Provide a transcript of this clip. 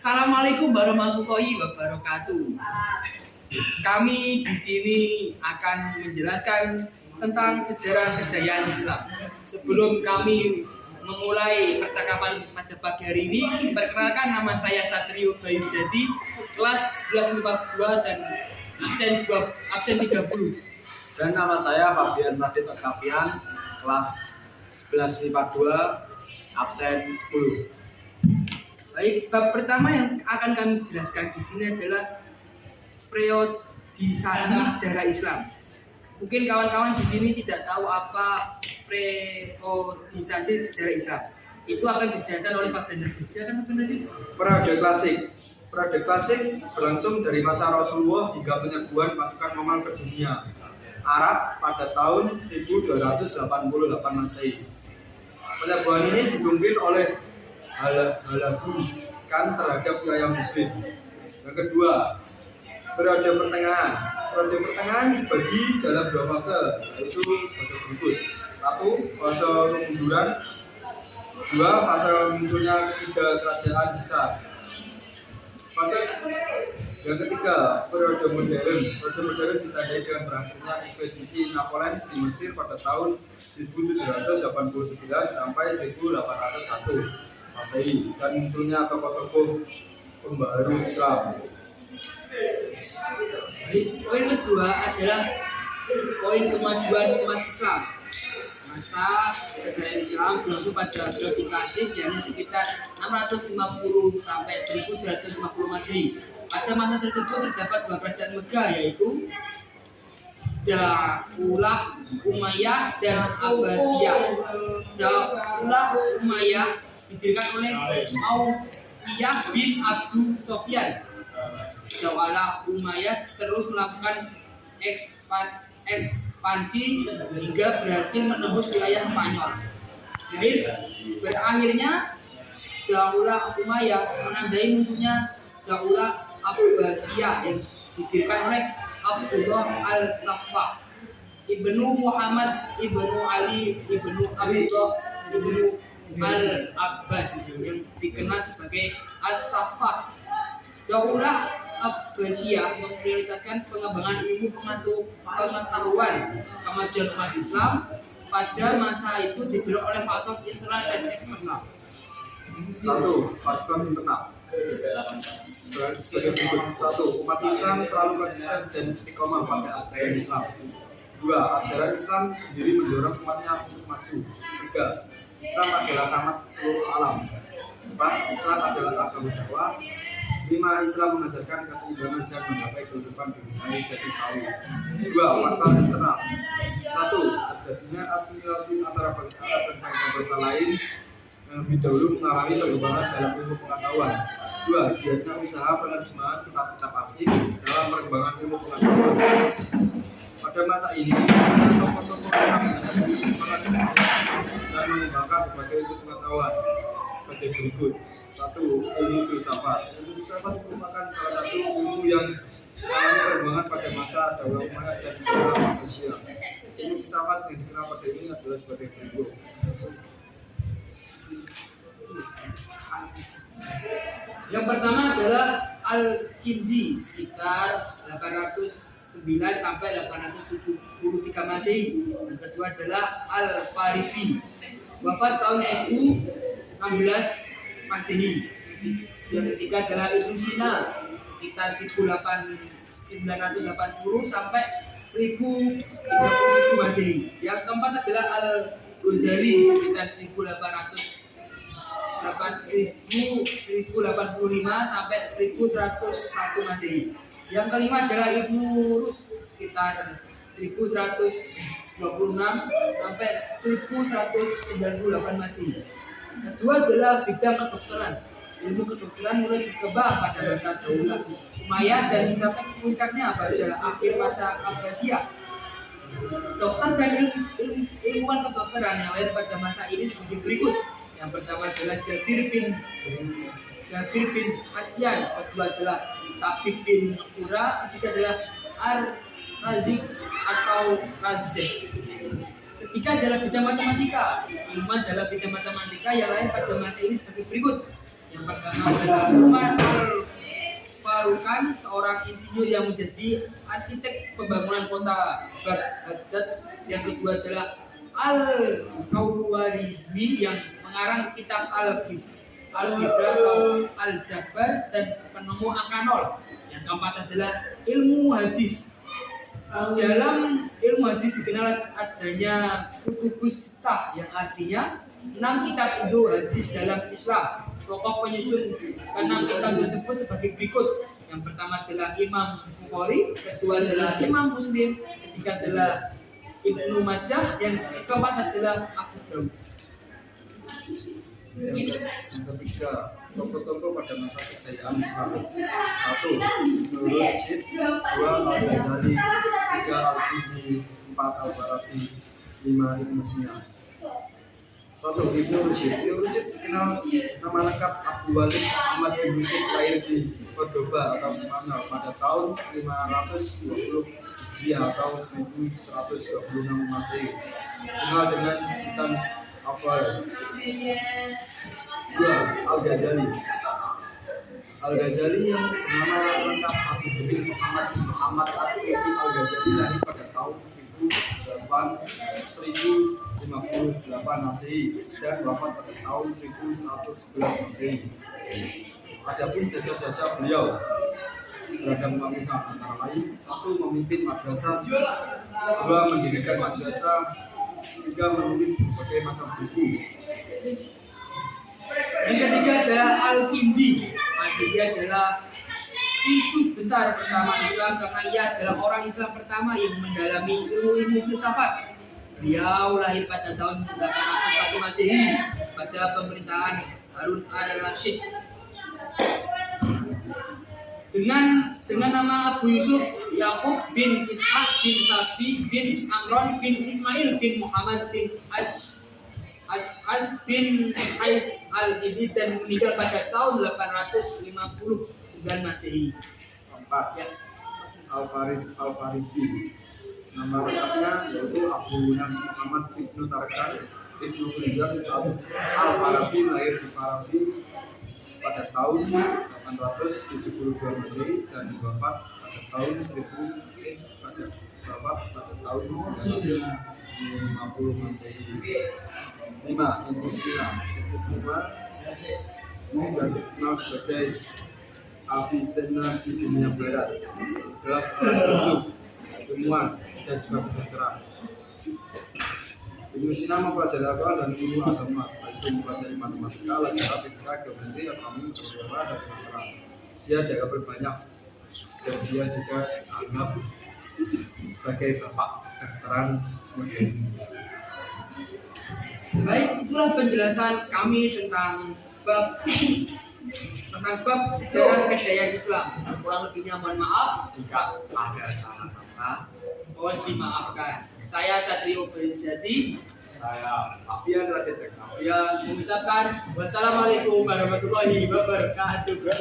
Assalamualaikum warahmatullahi wabarakatuh. Kami di sini akan menjelaskan tentang sejarah kejayaan Islam. Sebelum kami memulai percakapan pada pagi hari ini, perkenalkan nama saya Satrio Bayu Jadi, kelas 1142 dan absen 30. Dan nama saya Fabian Radit Octavian, kelas 1142, absen 10. Baik, bab pertama yang akan kami jelaskan di sini adalah periodisasi sejarah Islam. Mungkin kawan-kawan di sini tidak tahu apa periodisasi sejarah Islam. Itu akan dijelaskan oleh Pak Benar. Silakan Pak Benar. Periode klasik. Periode klasik berlangsung dari masa Rasulullah hingga penyerbuan pasukan Romawi ke dunia Arab pada tahun 1288 Masehi. Penyerbuan ini dipimpin oleh Halagu kan terhadap wilayah Muslim. Yang kedua, periode pertengahan. Periode pertengahan dibagi dalam dua fase, yaitu sebagai berikut: 1. Fase kemunduran. 2. Fase munculnya ketiga kerajaan besar. Fase yang ketiga, periode modern. Periode modern ditandai dengan berakhirnya ekspedisi Napoleon di Mesir pada tahun 1789 sampai 1801 Masehi dan munculnya tokoh-tokoh pembaharu Islam. Poin kedua adalah poin kemajuan umat Islam. Masa kejayaan Islam berlangsung pada periodisasi yakni sekitar 650 sampai 1250 Masehi. Pada masa tersebut terdapat dua kerajaan megah, yaitu Daulah Umayyah dan Abbasiyah. Daulah Umayyah didirikan oleh Muawiyah bin Abu Sufyan. Daulah Umayyah terus melakukan ekspansi hingga berhasil menembus wilayah Spanyol. Berakhirnya Daulah Umayyah menandai munculnya Daulah Abbasiyah yang didirikan oleh Abdullah al-Saffah Ibnu Muhammad Ibnu Ali Ibnu Abdullah Ibnu Al-Abbas yang dikenal sebagai As-Saffah. Daulah Abbasiyah memprioritaskan pengembangan ilmu pengetahuan kemajuan umat Islam. Pada masa itu didorong oleh faktor internal dan eksternal. 1. Faktor internal sebagai berikut: 1. Umat Islam selalu konsisten dan istiqomah pada ajaran Islam. 2. Ajaran Islam sendiri mendorong umatnya untuk maju. 3. Islam adalah tamat seluruh alam. 4. Islam adalah agama dakwah. 5. Islam mengajarkan keseimbangan dan menggapai kehidupan dunia dari kaum. 2. Faktor eksternal. 1. Terjadinya asimilasi antara bangsa Arab dan bangsa lain yang lebih dahulu mengalami perkembangan dalam ilmu pengetahuan. 2. Giatnya usaha penerjemahan kitab-kitab asing dalam perkembangan ilmu pengetahuan. Pada masa ini, tokoh-tokoh Islam menghadapi semangat dan mengembangkan berbagai ilmu pengetahuan sebagai berikut. 1. Ilmu filsafat. Ilmu filsafat merupakan salah satu ilmu yang mengalami perkembangan pada masa Daulah Umayyah dan Daulah Abbasiyah. Ilmu filsafat yang dikenal pada ini adalah sebagai berikut. Yang pertama adalah Al-Kindi sekitar 809 sampai 873 Masehi. Yang kedua adalah Al-Faribi wafat tahun 1016 Masehi. Yang ketiga adalah Ibnu Sina sekitar 1980 sampai 1037 Masehi. Yang keempat adalah Al-Ghazali sekitar 1885 sampai 1101 Masehi. Yang kelima adalah Ibnu Rus sekitar 1126 sampai 1198 Masehi. Kedua adalah bidang kedokteran. Ilmu kedokteran mulai berkembang pada masa Daulah Umayyah dan mencapai puncaknya pada akhir masa Abbasiyah. Dokter dan ilmuwan kedokteran yang lain pada masa ini seperti berikut. Yang pertama adalah Jabir bin Hasyan, kedua adalah Tabib bin Qura, ketiga adalah Ar-Razik atau Razek. Ketiga adalah bidang matematika. Ilmuwan dalam bidang matematika yang lain pada masa ini sebagai berikut. Yang pertama adalah Umar merupakan seorang insinyur yang menjadi arsitek pembangunan kota Baghdad. Yang kedua adalah Al-Khawarizmi yang mengarang kitab Al-Fibra atau Al-Jabar dan penemu angka 0. Yang keempat adalah ilmu hadis. Dalam ilmu hadis dikenal adanya kutubus sittah yang artinya 6 kitab Indo hadis dalam Islam. Pokok penyusun ke-6 kitab tersebut sebagai berikut. Yang pertama adalah Imam Bukhari, kedua adalah Imam Muslim, ketiga adalah Ibnu Majah, yang keempat adalah Abu Dawud. Yang ketiga, tokoh-tokoh pada masa kejayaan Islam. 1. Ibnu Rushd, 2. Al-Ghazali, 3. Al-Tirmidzi, 4. Al-Farabi, 5. Ibnu Sina. 1. Ibnu Rushd. Ibnu Rushd dikenal nama lengkap Abu Walid Ahmad bin Rushd, lahir di Cordoba atau Spanyol pada tahun 520 Hijriah atau 1126 Masehi. Dikenal dengan sebutan Al-Faris. 2. Al-Ghazali. Al-Ghazali yang nama lengkap Abu Bakar Muhammad bin Muhammad At-Tusi Al-Ghazali, lahir pada tahun 1058 Masehi dan wafat pada tahun 1111 Masehi. Adapun jasa-jasa beliau beragam umat Islam, antara lain 1. Memimpin madrasah, 2. mendirikan madrasah, 3. menulis berbagai macam buku. Yang ketiga adalah Al-Kindi. Al-Kindi adalah filsuf besar pertama Islam karena ia adalah orang Islam pertama yang mendalami ilmu filsafat. Beliau lahir pada tahun 801 Masehi pada pemerintahan Harun al-Rashid. Dengan nama Abu Yusuf Yakub bin Ishaq bin Sabi bin Amron bin Ismail bin Muhammad bin As bin Ais al-Kindi dan meninggal pada tahun 859 Masehi. 4. Al-Farabi. Nama lengkapnya yaitu Abu Nas Muhammad Ibnu Tarkan Ibnu Rizal Al-Farabi, lahir di Farabi pada tahun 872 Masehi dan wafat pada tahun 950 Masehi. 5. Ibnu Sina. Ibnu Sina dikenal sebagai Avicenna di dunia barat. Adalah seorang filsuf, ilmuwan dan juga kedokteran. Ibnu Sina mempelajari Al-Quran dan ilmu agama, selain itu mempelajari matematika, algebra, fisika, geometri, astronomi, sosiologi, dan kedokteran. Dia jaga berbanyak dan dia juga dianggap sebagai bapak kedokteran modern. Baik, itulah penjelasan kami tentang bab sejarah kejayaan Islam. Kurang lebihnya mohon maaf Jika ada salah kata, mohon dimaafkan. Saya Satrio Berizati, saya Apian Radit Apian mengucapkan wassalamualaikum warahmatullahi wabarakatuh.